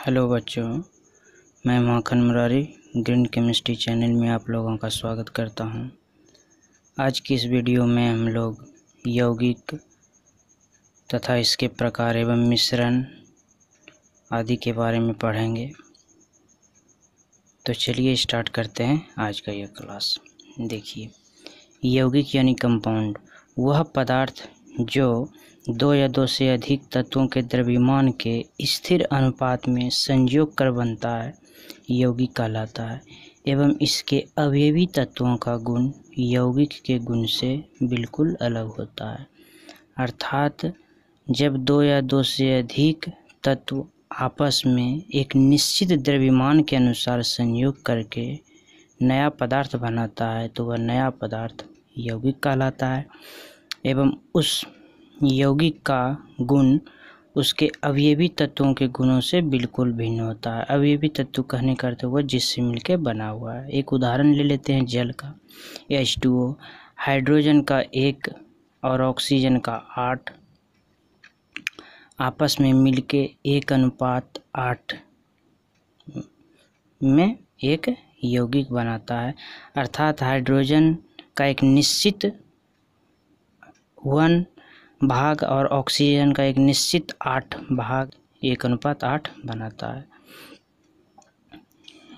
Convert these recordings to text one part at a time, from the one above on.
Hello बच्चों, मैं माखन Murari green chemistry channel में आप लोगों का स्वागत करता हूं। आज की इस वीडियो में हम लोग यौगिक तथा इसके प्रकार एवं मिश्रण आदि के बारे में पढ़ेंगे। तो चलिए स्टार्ट करते हैं आज का यह क्लास। देखिए, यौगिक यानी कंपाउंड वह पदार्थ जो दो या दो से अधिक तत्वों के द्रव्यमान के स्थिर अनुपात में संयोग कर बनता है, यौगिक कहलाता है। एवं इसके अवयवी तत्वों का गुण यौगिक के गुण से बिल्कुल अलग होता है। अर्थात जब दो या दो से अधिक तत्व आपस में एक निश्चित द्रव्यमान के अनुसार संयोग करके नया पदार्थ बनाता है तो वह नया पदार्थ यौगिक कहलाता है। एवं उस यौगिक का गुण उसके अवयवी तत्वों के गुणों से बिल्कुल भिन्न होता है। अवयवी तत्व कहने का अर्थ हुआ जिससे मिलकर बना हुआ है। एक उदाहरण ले लेते हैं जल का, H2O, हाइड्रोजन का 1 और ऑक्सीजन का 8 आपस में मिलके 1:8 में एक यौगिक बनाता है। अर्थात हाइड्रोजन का एक निश्चित 1 भाग और ऑक्सीजन का एक निश्चित 8 भाग 1:8 बनाता है।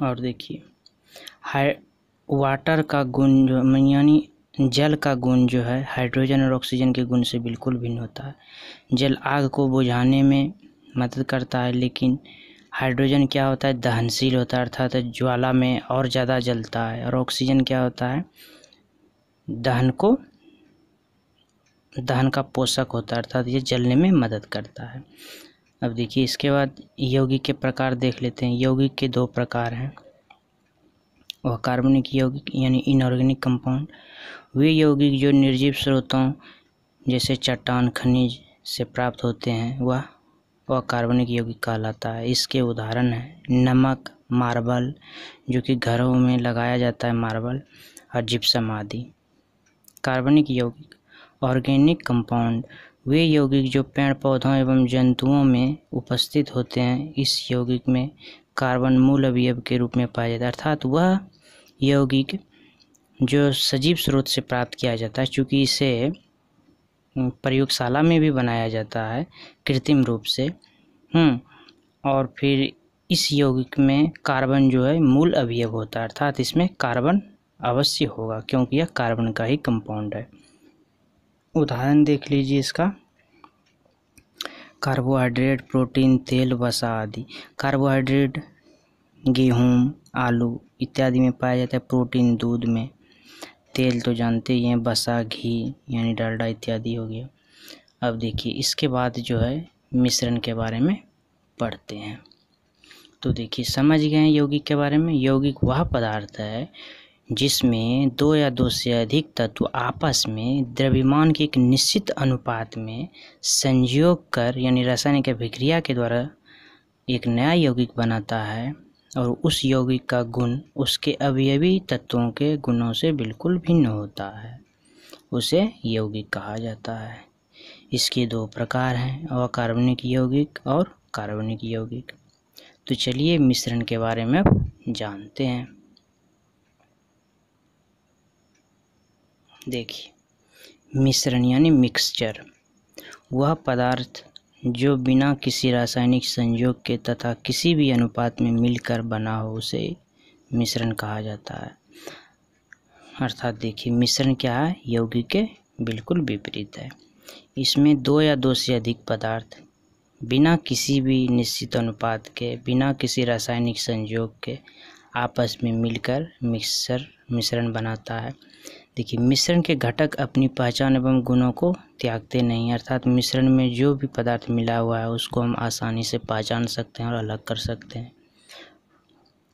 और देखिए, वाटर का गुण जो यानी जल का गुण जो है हाइड्रोजन और ऑक्सीजन के गुण से बिल्कुल भिन्न होता है। जल आग को बुझाने में मदद करता है, लेकिन हाइड्रोजन क्या होता है, दहनशील होता है, अर्थात ज्वाला में और ज़्यादा जलता है। और ऑक्सीजन क्या होता है, दहन का पोषक होता है, अर्थात ये जलने में मदद करता है। अब देखिए, इसके बाद यौगिक के प्रकार देख लेते हैं। यौगिक के 2 प्रकार हैं। वह कार्बनिक यौगिक यानी इनऑर्गेनिक कंपाउंड, वे यौगिक जो निर्जीव स्रोतों जैसे चट्टान खनिज से प्राप्त होते हैं वह कार्बनिक यौगिक कहलाता है। इसके उदाहरण हैं नमक, मार्बल जो कि घरों में लगाया जाता है, मार्बल और जिप्सम आदि। कार्बनिक यौगिक ऑर्गेनिक कंपाउंड, वे यौगिक जो पेड़ पौधों एवं जंतुओं में उपस्थित होते हैं। इस यौगिक में कार्बन मूल अवयव के रूप में पाया जाता है, अर्थात वह यौगिक जो सजीव स्रोत से प्राप्त किया जाता है, चूँकि इसे प्रयोगशाला में भी बनाया जाता है कृत्रिम रूप से। और फिर इस यौगिक में कार्बन जो है मूल अवयव होता है, अर्थात इसमें कार्बन अवश्य होगा क्योंकि यह कार्बन का ही कंपाउंड है। उदाहरण देख लीजिए इसका, कार्बोहाइड्रेट, प्रोटीन, तेल, वसा आदि। कार्बोहाइड्रेट गेहूँ, आलू इत्यादि में पाया जाता है, प्रोटीन दूध में, तेल तो जानते ही हैं, वसा घी यानी डालडा इत्यादि हो गया। अब देखिए, इसके बाद जो है मिश्रण के बारे में पढ़ते हैं। तो देखिए, समझ गए हैं यौगिक के बारे में। यौगिक वह पदार्थ है जिसमें 2 या 2 से अधिक तत्व आपस में द्रव्यमान के एक निश्चित अनुपात में संयोग कर यानी रासायनिक अभिक्रिया के द्वारा एक नया यौगिक बनाता है। और उस यौगिक का गुण उसके अवयवी तत्वों के गुणों से बिल्कुल भिन्न होता है, उसे यौगिक कहा जाता है। इसके 2 प्रकार हैं, अकार्बनिक यौगिक और कार्बनिक यौगिक। तो चलिए मिश्रण के बारे में अब जानते हैं। देखिए, मिश्रण यानी मिक्सचर वह पदार्थ जो बिना किसी रासायनिक संयोग के तथा किसी भी अनुपात में मिलकर बना हो उसे मिश्रण कहा जाता है। अर्थात देखिए, मिश्रण क्या है, यौगिक के बिल्कुल विपरीत है। इसमें 2 या 2 से अधिक पदार्थ बिना किसी भी निश्चित अनुपात के, बिना किसी रासायनिक संयोग के आपस में मिलकर मिश्रण बनाता है। देखिए, मिश्रण के घटक अपनी पहचान एवं गुणों को त्यागते नहीं, अर्थात मिश्रण में जो भी पदार्थ मिला हुआ है उसको हम आसानी से पहचान सकते हैं और अलग कर सकते हैं।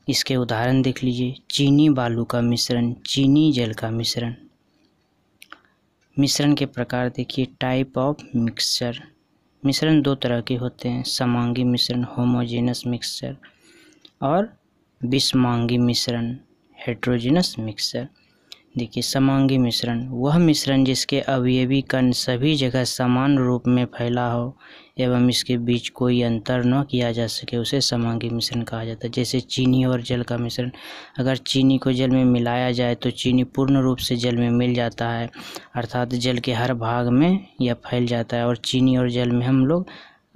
इसके उदाहरण देख लीजिए, चीनी बालू का मिश्रण, चीनी जल का मिश्रण। मिश्रण के प्रकार देखिए, टाइप ऑफ मिक्सचर। मिश्रण 2 तरह के होते हैं, समांगी मिश्रण होमोजेनस मिक्सचर और विषमांगी मिश्रण हेट्रोजेनस मिक्सचर। देखिए समांगी मिश्रण वह मिश्रण जिसके अवयवी कण सभी जगह समान रूप में फैला हो एवं इसके बीच कोई अंतर न किया जा सके उसे समांगी मिश्रण कहा जाता है। जैसे चीनी और जल का मिश्रण, अगर चीनी को जल में मिलाया जाए तो चीनी पूर्ण रूप से जल में मिल जाता है, अर्थात जल के हर भाग में यह फैल जाता है और चीनी और जल में हम लोग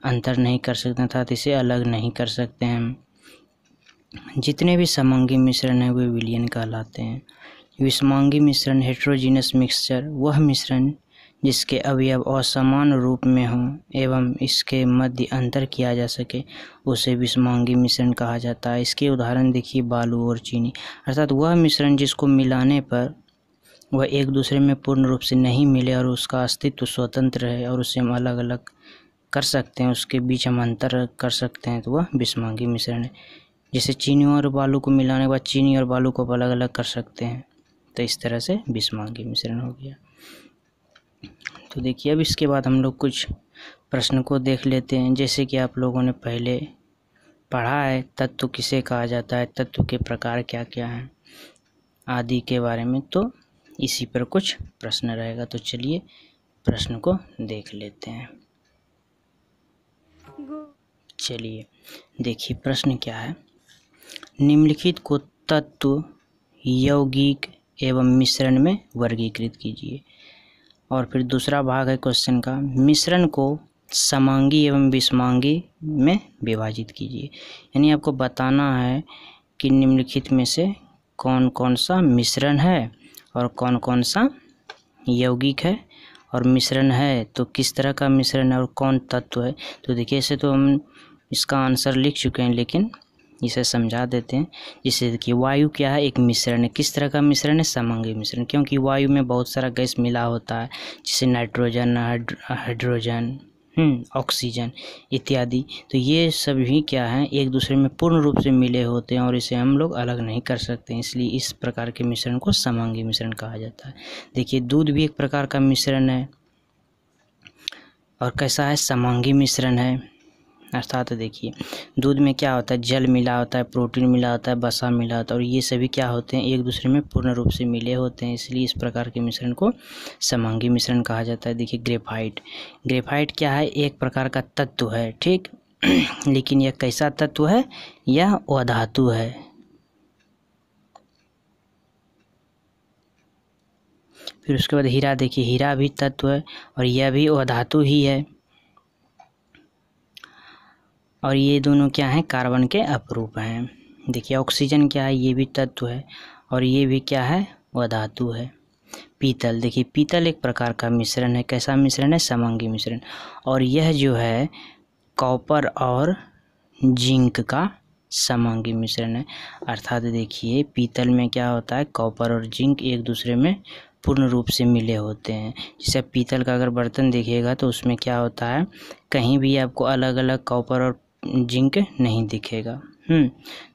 अंतर नहीं कर सकते अर्थात इसे अलग नहीं कर सकते हैं। जितने भी समांगी मिश्रण हैं वे विलयन कहलाते हैं। विषमांगी मिश्रण हेट्रोजीनस मिक्सचर वह मिश्रण जिसके अवयव असमान रूप में हों एवं इसके मध्य अंतर किया जा सके उसे विषमांगी मिश्रण कहा जाता है। इसके उदाहरण देखिए बालू और चीनी, अर्थात वह मिश्रण जिसको मिलाने पर वह एक दूसरे में पूर्ण रूप से नहीं मिले और उसका अस्तित्व स्वतंत्र है और उसे हम अलग अलग कर सकते हैं, उसके बीच हम अंतर कर सकते हैं, तो वह विषमांगी मिश्रण है। जैसे चीनी और बालू को मिलाने के बाद चीनी और बालू को अलग अलग कर सकते हैं, तो इस तरह से विषमांगी मिश्रण हो गया। तो देखिए अब इसके बाद हम लोग कुछ प्रश्न को देख लेते हैं। जैसे कि आप लोगों ने पहले पढ़ा है तत्व किसे कहा जाता है, तत्व के प्रकार क्या क्या हैं आदि के बारे में, तो इसी पर कुछ प्रश्न रहेगा। तो चलिए प्रश्न को देख लेते हैं। चलिए देखिए प्रश्न क्या है। निम्नलिखित को तत्व यौगिक एवं मिश्रण में वर्गीकृत कीजिए। और फिर दूसरा भाग है क्वेश्चन का, मिश्रण को समांगी एवं विषमांगी में विभाजित कीजिए। यानी आपको बताना है कि निम्नलिखित में से कौन कौन सा मिश्रण है और कौन कौन सा यौगिक है, और मिश्रण है तो किस तरह का मिश्रण है और कौन तत्व है। तो देखिए ऐसे तो हम इसका आंसर लिख चुके हैं लेकिन इसे समझा देते हैं। जिससे देखिए वायु क्या है, एक मिश्रण है। किस तरह का मिश्रण है, समांगी मिश्रण, क्योंकि वायु में बहुत सारा गैस मिला होता है जैसे नाइट्रोजन, हाइड्रोजन, ऑक्सीजन इत्यादि। तो ये सभी क्या हैं, एक दूसरे में पूर्ण रूप से मिले होते हैं और इसे हम लोग अलग नहीं कर सकते, इसलिए इस प्रकार के मिश्रण को समांगी मिश्रण कहा जाता है। देखिए दूध भी एक प्रकार का मिश्रण है और कैसा है, समांगी मिश्रण है। अर्थात देखिए दूध में क्या होता है, जल मिला होता है, प्रोटीन मिला होता है, वसा मिला होता है और ये सभी क्या होते हैं, एक दूसरे में पूर्ण रूप से मिले होते हैं, इसलिए इस प्रकार के मिश्रण को समांगी मिश्रण कहा जाता है। देखिए ग्रेफाइट क्या है, एक प्रकार का तत्व है, ठीक लेकिन यह कैसा तत्व है, यह अधातु है। फिर उसके बाद हीरा, देखिए हीरा भी तत्व है और यह भी अधातु ही है और ये दोनों क्या हैं, कार्बन के अपरूप हैं। देखिए ऑक्सीजन क्या है, ये भी तत्व है और ये भी क्या है, वह धातु है। पीतल, देखिए पीतल एक प्रकार का मिश्रण है। कैसा मिश्रण है, समांगी मिश्रण, और यह जो है कॉपर और जिंक का समांगी मिश्रण है। अर्थात देखिए पीतल में क्या होता है, कॉपर और जिंक एक दूसरे में पूर्ण रूप से मिले होते हैं। जैसे पीतल का अगर बर्तन देखिएगा तो उसमें क्या होता है, कहीं भी आपको अलग अलग कॉपर और जिंक नहीं दिखेगा।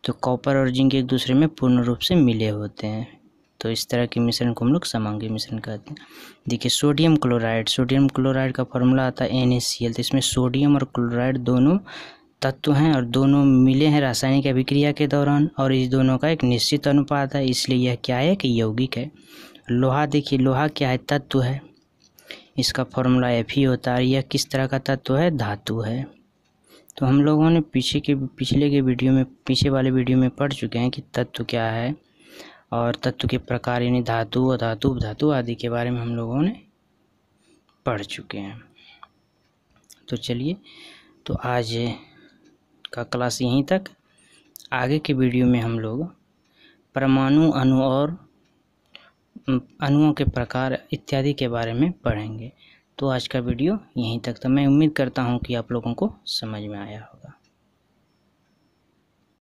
तो कॉपर और जिंक एक दूसरे में पूर्ण रूप से मिले होते हैं, तो इस तरह के मिश्रण को हम लोग समांगी मिश्रण कहते हैं। देखिए सोडियम क्लोराइड का फॉर्मूला आता है NaCl। तो इसमें सोडियम और क्लोराइड दोनों तत्व हैं और दोनों मिले हैं रासायनिक अभिक्रिया के दौरान और इस दोनों का एक निश्चित अनुपात है, इसलिए यह क्या है कि यौगिक है। लोहा, देखिए लोहा क्या है, तत्व है, इसका फॉर्मूला Fe होता है। यह किस तरह का तत्व है, धातु है। तो हम लोगों ने पीछे वाले वीडियो में पढ़ चुके हैं कि तत्व क्या है और तत्व के प्रकार यानी धातु, अधातु, उपधातु आदि के बारे में हम लोगों ने पढ़ चुके हैं। तो चलिए तो आज का क्लास यहीं तक। आगे के वीडियो में हम लोग परमाणु, अणु और अणुओं के प्रकार इत्यादि के बारे में पढ़ेंगे। तो आज का वीडियो यहीं तक था। मैं उम्मीद करता हूँ कि आप लोगों को समझ में आया होगा।